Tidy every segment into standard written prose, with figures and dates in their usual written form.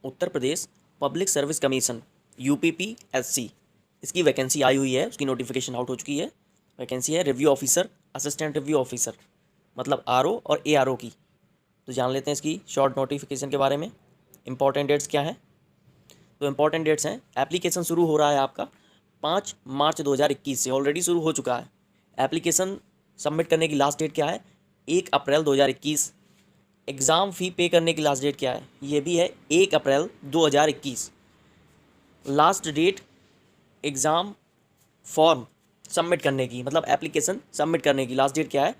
उत्तर Pradesh public service commission UPPSC, इसकी vacancy आई हुई है, उसकी नोटिफिकेशन आउट हो चुकी है। वैकेंसी है review officer, assistant review officer, मतलब RO और ARO की। तो जान लेते हैं इसकी शॉर्ट नोटिफिकेशन के बारे में। इंपॉर्टेंट डेट्स क्या हैं? तो इंपॉर्टेंट डेट्स हैं, एप्लीकेशन शुरू हो रहा है आपका 5 मार्च 2021 से, ऑलरेडी शुरू हो चुका है। एप्लीकेशन सबमिट करने की लास्ट डेट क्या है? 1 अप्रैल 2021। एग्ज़ाम फ़ी पे करने की लास्ट डेट क्या है? ये भी है 1 April 2021। Last date exam form submit करने की, मतलब एप्लीकेशन सबमिट करने की लास्ट डेट क्या है?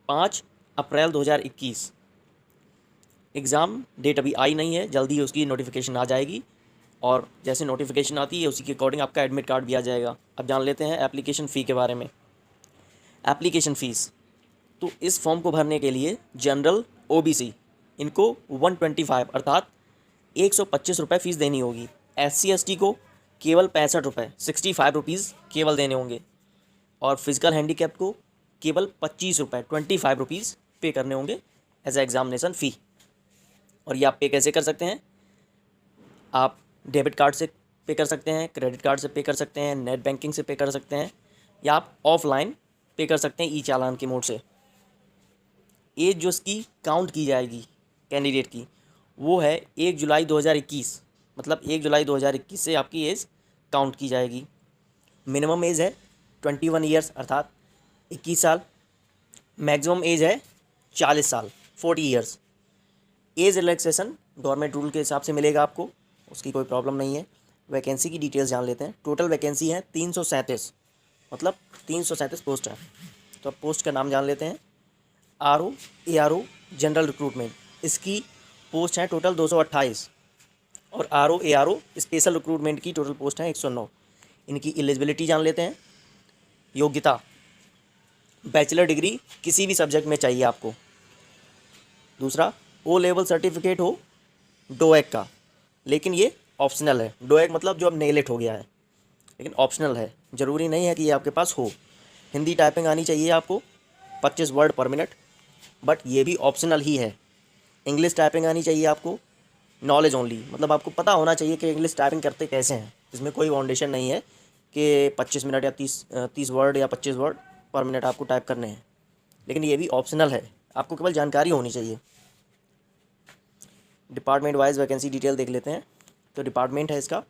5 अप्रैल 2021। एग्ज़ाम डेट अभी आई नहीं है, जल्दी उसकी नोटिफिकेशन आ जाएगी, और जैसे नोटिफिकेशन आती है उसी के अकॉर्डिंग आपका एडमिट कार्ड भी आ जाएगा। अब जान लेते हैं एप्लीकेशन फ़ी के बारे में। एप्लीकेशन फ़ीस, तो इस फॉर्म को भरने के लिए जनरल OBC इनको 125 अर्थात 125 रुपये फ़ीस देनी होगी। SC ST को केवल 65 रुपये 65 रुपीज़ केवल देने होंगे, और फिजिकल हैंडीकैप को केवल 25 रुपये 25 रुपीज़ पे करने होंगे एज ए एग्ज़ामिनेशन फ़ी। और ये आप पे कैसे कर सकते हैं? आप डेबिट कार्ड से पे कर सकते हैं, क्रेडिट कार्ड से पे कर सकते हैं, नेट बैंकिंग से पे कर सकते हैं, या आप ऑफलाइन पे कर सकते हैं ई-चालान के मोड से। एज जो इसकी काउंट की जाएगी कैंडिडेट की, वो है 1 जुलाई 2021, मतलब 1 जुलाई 2021 से आपकी एज काउंट की जाएगी। मिनिमम एज है 21 ईयर्स अर्थात 21 साल। मैक्सिमम एज है 40 साल 40 years. Age relaxation government rule के हिसाब से मिलेगा आपको, उसकी कोई प्रॉब्लम नहीं है। वैकेंसी की डिटेल्स जान लेते हैं। टोटल वैकेंसी है 337, मतलब 337 पोस्ट है। तो अब पोस्ट का नाम जान लेते हैं। RO ARO जनरल रिक्रूटमेंट, इसकी पोस्ट है टोटल 228, और RO ARO स्पेशल रिक्रूटमेंट की टोटल पोस्ट है 109। इनकी एलिजिबिलिटी जान लेते हैं। योग्यता, बैचलर डिग्री किसी भी सब्जेक्ट में चाहिए आपको। दूसरा, O लेवल सर्टिफिकेट हो डोएक का, लेकिन ये ऑप्शनल है। डोएक मतलब जो अब नेगलेक्ट हो गया है, लेकिन ऑप्शनल है, ज़रूरी नहीं है कि ये आपके पास हो। हिंदी टाइपिंग आनी चाहिए आपको 25 वर्ड पर मिनट, बट ये भी ऑप्शनल ही है। इंग्लिश टाइपिंग आनी चाहिए आपको, नॉलेज ओनली, मतलब आपको पता होना चाहिए कि इंग्लिश टाइपिंग करते कैसे हैं। इसमें कोई फाउंडेशन नहीं है कि 25 मिनट या 30 वर्ड या 25 वर्ड पर मिनट आपको टाइप करने हैं, लेकिन ये भी ऑप्शनल है, आपको केवल जानकारी होनी चाहिए। डिपार्टमेंट वाइज वैकेंसी डिटेल देख लेते हैं। तो डिपार्टमेंट है इसका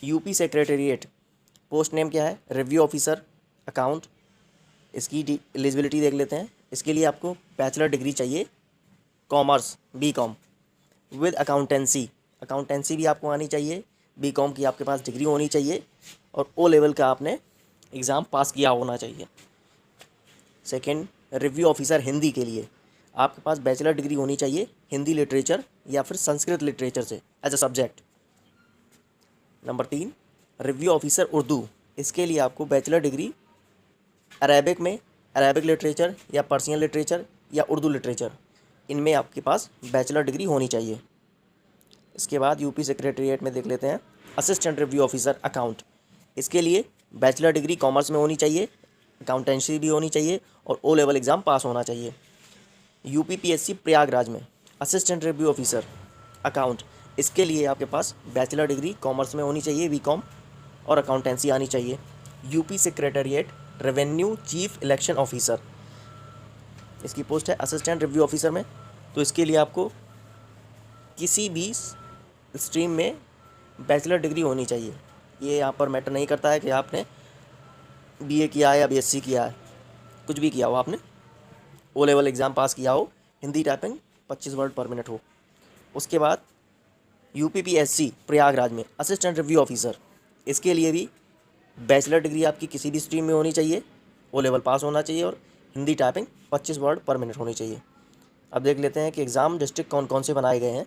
UP सेक्रेटेरिएट। पोस्ट नेम क्या है? Review officer account. इसकी एलिजिबिलिटी देख लेते हैं। इसके लिए आपको बैचलर डिग्री चाहिए commerce BCom with accountancy, accountancy भी आपको आनी चाहिए। BCom की आपके पास डिग्री होनी चाहिए, और O लेवल का आपने एग्ज़ाम पास किया होना चाहिए। सेकेंड, रिव्यू ऑफिसर हिंदी के लिए आपके पास बैचलर डिग्री होनी चाहिए हिंदी लिटरेचर या फिर संस्कृत लिटरेचर से as a subject. Number 3, review officer Urdu, इसके लिए आपको बैचलर डिग्री अरेबिक में, अरेबिक लिटरेचर या पर्शियन लिटरेचर या उर्दू लिटरेचर, इनमें आपके पास बैचलर डिग्री होनी चाहिए। इसके बाद UP सेक्रेटेरिएट में देख लेते हैं असिस्टेंट रिव्यू ऑफिसर अकाउंट। इसके लिए बैचलर डिग्री कॉमर्स में होनी चाहिए, अकाउंटेंसी भी होनी चाहिए, और O लेवल एग्ज़ाम पास होना चाहिए। UPPSC प्रयागराज में असिस्टेंट रिव्यू ऑफिसर अकाउंट, इसके लिए आपके पास बैचलर डिग्री कॉमर्स में होनी चाहिए BCom, और अकाउंटेंसी आनी चाहिए। UP secretariat revenue chief election officer, इसकी पोस्ट है असिस्टेंट रिव्यू ऑफिसर में। तो इसके लिए आपको किसी भी स्ट्रीम में बैचलर डिग्री होनी चाहिए। ये यहाँ पर मैटर नहीं करता है कि आपने BA किया है या BSc किया है, कुछ भी किया हो आपने, O लेवल एग्ज़ाम पास किया हो, हिंदी टाइपिंग 25 वर्ड पर मिनट हो। उसके बाद UPPSC प्रयागराज में असिस्टेंट रिव्यू ऑफिसर, इसके लिए भी बैचलर डिग्री आपकी किसी भी स्ट्रीम में होनी चाहिए, O लेवल पास होना चाहिए, और हिंदी टाइपिंग 25 वर्ड पर मिनट होनी चाहिए। अब देख लेते हैं कि एग्ज़ाम डिस्ट्रिक्ट कौन कौन से बनाए गए हैं।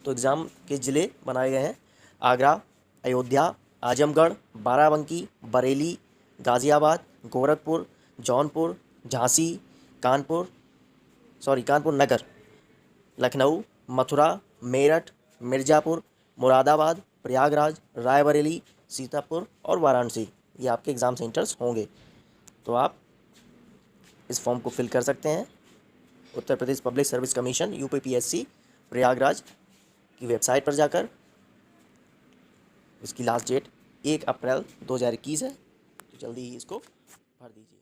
तो एग्ज़ाम के ज़िले बनाए गए हैं आगरा, अयोध्या, आजमगढ़, बाराबंकी, बरेली, गाज़ियाबाद, गोरखपुर, जौनपुर, झांसी, कानपुर नगर, लखनऊ, मथुरा, मेरठ, मिर्ज़ापुर, मुरादाबाद, प्रयागराज, रायबरेली, सीतापुर और वाराणसी, ये आपके एग्ज़ाम सेंटर्स होंगे। तो आप इस फॉर्म को फिल कर सकते हैं Uttar Pradesh public service commission UPPSC Prayagraj की वेबसाइट पर जाकर, इसकी लास्ट डेट 1 अप्रैल 2021 है, तो जल्दी ही इसको भर दीजिए।